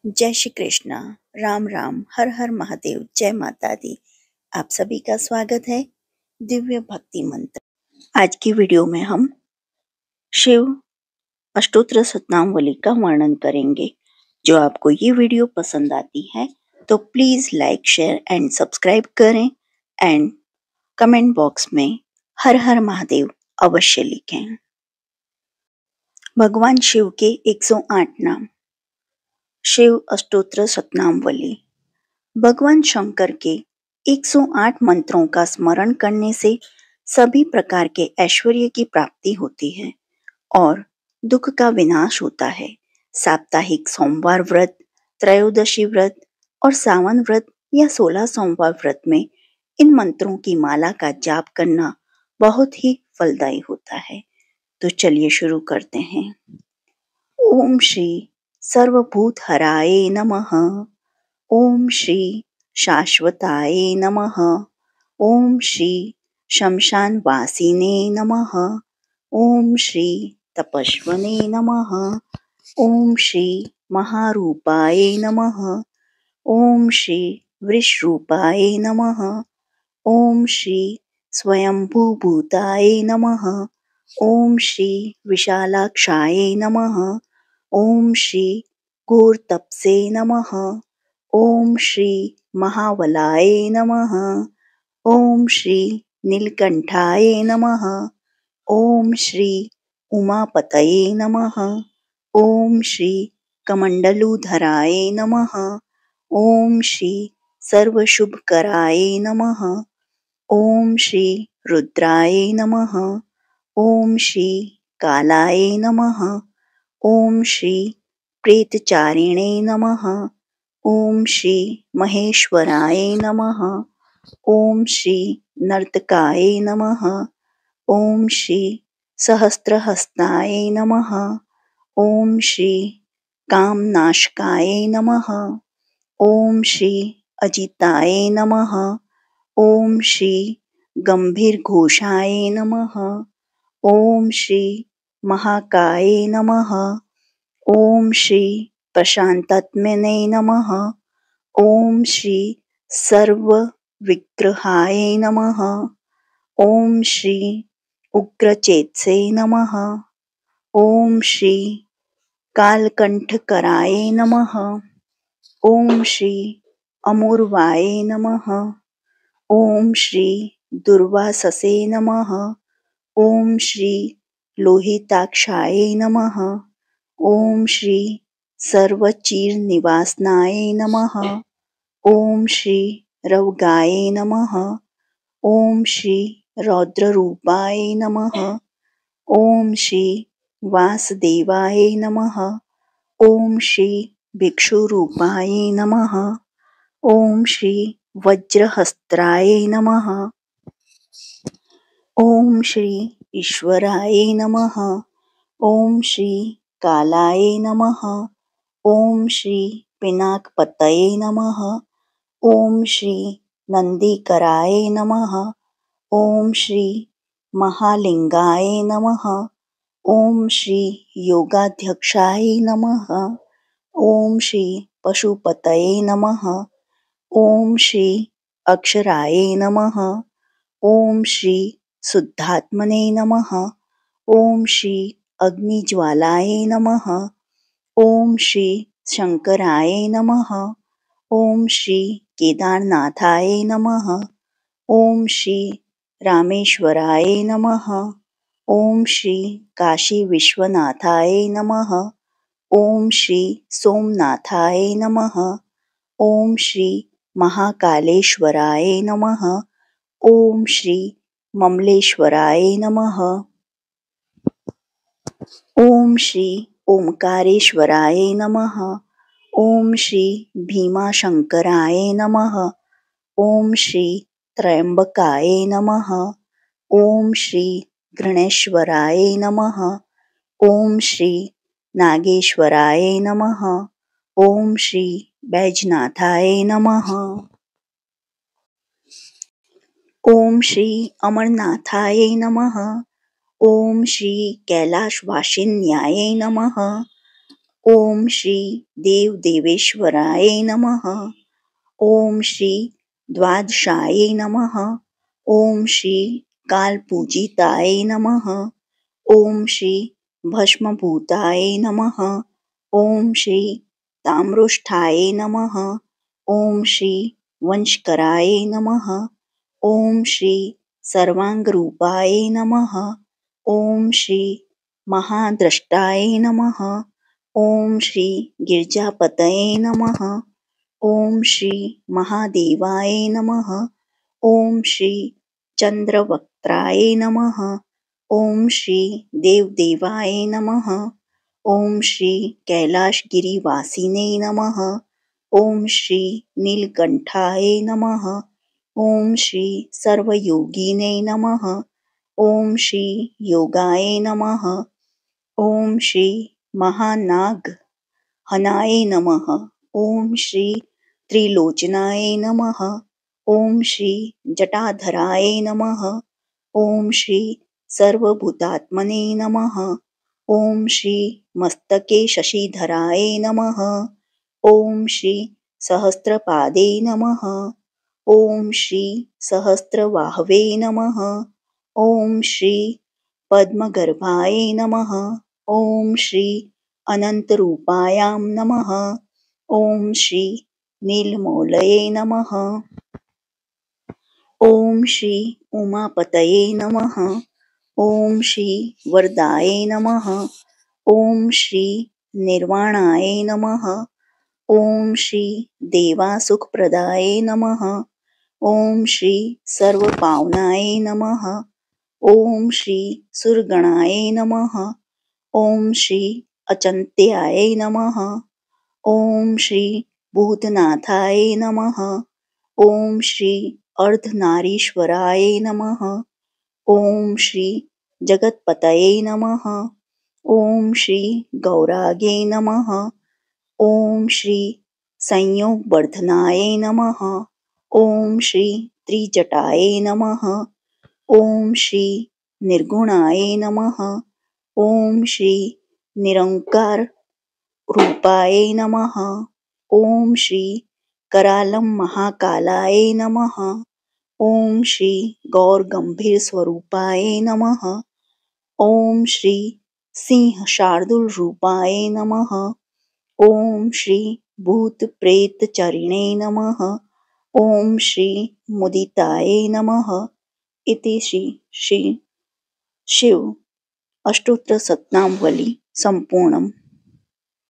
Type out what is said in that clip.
जय श्री कृष्णा। राम राम, हर हर महादेव, जय माता दी। आप सभी का स्वागत है दिव्य भक्ति मंत्र। आज की वीडियो में हम शिव अष्टोत्र शतनामावली का वर्णन करेंगे। जो आपको ये वीडियो पसंद आती है तो please like, share and subscribe करें एंड कमेंट बॉक्स में हर हर महादेव अवश्य लिखें। भगवान शिव के 108 नाम। शिव अष्टोत्र शतनामावली। भगवान शंकर के 108 मंत्रों का स्मरण करने से सभी प्रकार के ऐश्वर्य की प्राप्ति होती है और दुख का विनाश होता है। साप्ताहिक सोमवार व्रत, त्रयोदशी व्रत और सावन व्रत या 16 सोमवार व्रत में इन मंत्रों की माला का जाप करना बहुत ही फलदायी होता है। तो चलिए शुरू करते हैं। ओम श्री सर्वभूतहराय नमः। ओम श्री शाश्वताय नमः। ओम श्री शमशानवासिने नमः। ओम श्री तपस्वने नमः। ओम श्री महारूपाय नमः। ओम श्री वृषरूपाय नमः। ओम श्री स्वयंभूभूताय नमः। ओम श्री विशालाक्षाय नमः। ओम श्री घोरतपसे नमः। ओम श्री महाबलाय नमः। ओम श्री नीलकंठाय नमः। ओम श्री उमापतये नमः। ओम श्री कमंडलुधराय नमः। ओम श्री सर्वशुभकराय नमः। ओम श्री रुद्राय नमः। ओम श्री कालाय नमः। ओम श्री प्रेतचारिणे नमः। ओम श्री महेश्वराय नमः। ओम श्री नर्तकाय नमः। ओम श्री सहस्त्रहस्ताय नमः। ओम श्री कामनाशकाय नमः। ओम श्री अजिताय नमः। ओम श्री गंभीरघोषाय नमः। ओम श्री महाकाय नमः। ओम श्री प्रशांतात्मने नमः। ओम श्री सर्वविग्रहाय नमः। ओम श्री उग्रचेतसे नमः। ओम श्री कालकंठकराय नमः। ओम श्री अमूर्वाय नमः। ओम श्री दुर्वाससे नमः। ओम श्री लोहिताक्षाय नमः। ओम श्री सर्वचीरनिवासनाय नमः। ओम श्री रवगाय नमः। ओम श्री रौद्ररूपाय नमः। ओम श्री वासुदेवाय नमः। ओम श्री भिक्षुरूपाय नमः। ओम श्री वज्रहस्त्राय नमः। ओम श्री ईश्वराय नमः। ओम श्री कालाय नमः। ओम श्री पिनाकपतये नमः। ओम श्री नंदीकराय नमः। ओम श्री महालिंगाय नमः। ओम श्री योगाध्यक्षाय नमः। ओम श्री पशुपतये नमः। ओम श्री अक्षराय नमः। ओम श्री शुद्धात्मने नमः। ओम श्री अग्निज्वालाय नमः। ओम श्री शंकराय नमः। ओम श्री केदारनाथाय नमः। ओम श्री रामेश्वराय नमः। ओम श्री काशी विश्वनाथाय नमः। ओम श्री सोमनाथाय नमः। ओम श्री महाकालेश्वराय नमः। ओम श्री ममलेश्वराय नमः। ओम श्री ओमकारेश्वराय नमः। ओम श्री भीमाशंकराय नमः। ओम श्री त्र्यंबकाय नमः। ओम श्री गणेश्वराय नमः। ओम श्री नागेश्वराय नमः। ओम श्री बैजनाथाय नमः। ओम श्री अमरनाथाय नमः। ओम श्री कैलाशवासिन्याय नमः। ओम श्री देव देवेश्वराय नमः. ओम श्री द्वादशाय नमः. ओम श्री कालपूजिताय नमः. ओम श्री भस्मभूताय नमः. ओम श्री ताम्रोष्ठाय नमः. ओम श्री वंशकराय नमः. ओम श्री सर्वांगरूपाय नमः. ओम श्री महाद्रष्टाय नमः. ओम श्री गिरिजापतये नमः. ओम श्री महादेवाय नमः. ओम श्री चंद्रवक्त्राय नमः. ओम श्री देवदेवाय नमः. ओम श्री कैलाशगिरिवासिने नमः. ओम श्री नीलकंठाय नमः. ओम श्री सर्वयोगिने नमः. ओम श्री योगाय नमः. ओम श्री महानाग हनाय नमः. ओम श्री त्रिलोचनाय नमः. ओम श्री जटाधराय नमः. ओम श्री सर्वभूतात्मने नमः. ओम श्री मस्तके शशिधराय नमः. ओम श्री सहस्रपादे नमः. ओम श्री सहस्रबाहवे नमः. ओम श्री पद्मगर्भाय नमः. ओम श्री अनंतरूपायां नमः. ओम श्री नीलमौलये नमः. ओम श्री उमापतये नमः. ओम श्री वरदाय नमः. ओम श्री निर्वाणाय नमः. ओम श्री देवासुखप्रदाय नमः. ओम श्री सर्वपावनाय नमः. ओम श्री सुरगणाय नमः. ओम श्री अचिंत्याय नमः. ओम श्री भूतनाथाय नमः. ओम श्री अर्धनारीश्वराय नमः. ओम श्री जगतपतये नमः. ओम श्री गौरागे नमः. ओम श्री संयोगवर्धनाय नमः. ओम श्री त्रिजटाय नमः. ओम श्री निर्गुणाय नमः. ओम श्री निरंकार रूपाय नमः. ओम श्री करालम महाकालाय नमः. ओम श्री गौर गंभीर स्वरूपाय नमः. ओम श्री सिंह शार्दूल रूपाय नमः. ओम श्री भूत प्रेत चरिणे नमः. ओम श्री मुदिताय नमः. इति श्री शिव अष्टोत्तर शतनामावली संपूर्णम्.